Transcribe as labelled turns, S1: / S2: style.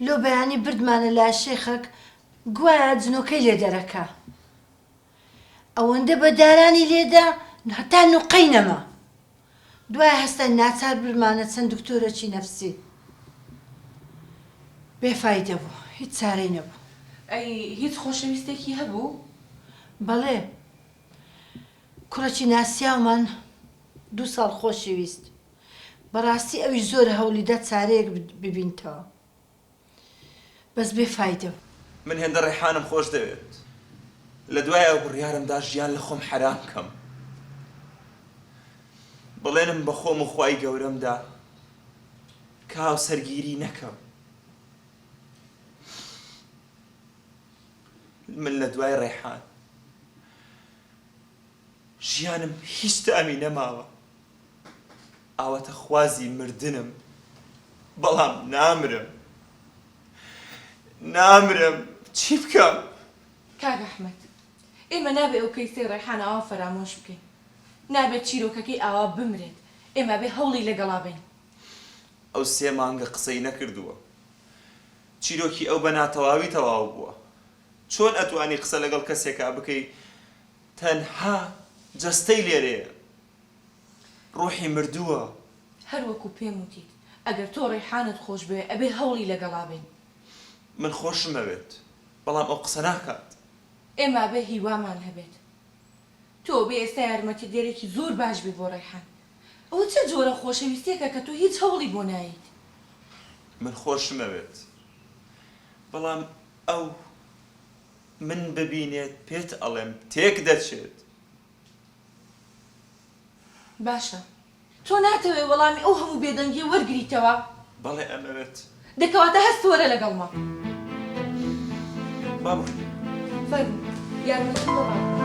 S1: لۆ بەیانی بردمانە لای شێخەک گوایە جنۆکەی لێ دەرەکە ئەوەندە بەدارانی لێدا هەتا نوقەی نەما دوای هەستە ناچار بردمانە چەند دکتۆرەکی نەفسی بێفایدە بوو هیچ چارەی نەبوو.
S2: ئەی هیچ خۆشەویستێکی هەبوو؟
S1: بەڵێ کوڕەکی ناسیاومان 2 ساڵ خۆشەویست بەڕاستی ئەویش زۆر هەولیدا چارەیەک ببینتەوە بەس بێفایدە بوو.
S3: من هێندە ڕێحانم خۆش دەوێت لە دوای ئەو بڕیارمدا ژیان لە خۆم حرام کەم بڵێنم بە خۆم و خوای گەورەمدا کاو سەرگیری نەکەم. من لە دوای ڕێحان ژیانم هیچ تامی نەماوە ئاوەتە خوازی مردنم بەڵام نامرم چی بکەم؟
S2: کاک ئەحمەد ئێمە نابێ ئەو کەیسەی ڕێحانە ئاوا فەرامۆش بکەین نابێت چیرۆکەکەی ئاوا بمرێت ئێمە بێ هەوڵی لەگەڵا بین.
S3: ئەو 3 مانگە قسەی نەکردووە چیرۆکی ئەو بە ناتەواوی تەواو بووە چۆن ئەتوانی قسە لەگەڵ کەسێکا بکەی تەنها جەستەی لێرەیە ڕۆحی مردووە.
S2: هەر وەکو پێم وتیت ئەگەر تۆ ڕێحانت خۆش بوێ ئەبێ هەوڵی لەگەڵا بین.
S3: من خۆشم ئەوێت بەڵام ئەو قسە ناکات.
S2: ئێمە بێ هیوامان هەبێت تۆ بێ ئێستا یارمەتی دێرێکی زۆر باش بێ بۆ ڕێحان ئەوە چه جۆرە خۆشەویستێکە کە تۆ هیچ هەوڵی بۆ نایت؟
S3: من خۆشم ئەوێت بەڵام ئەو من ببینێت پێت ئەڵێم تێک دەچێت.
S2: باشە تۆ ناتەوێ وەڵامی ئەو هەموو بێدەنگی وەرگریتەوە؟
S3: بەڵێ ئەمەوێت
S2: دەکەواتە هەست وەرە لەگەڵما.
S3: بابڕ
S2: فەرموو یارمەتیم بەڵام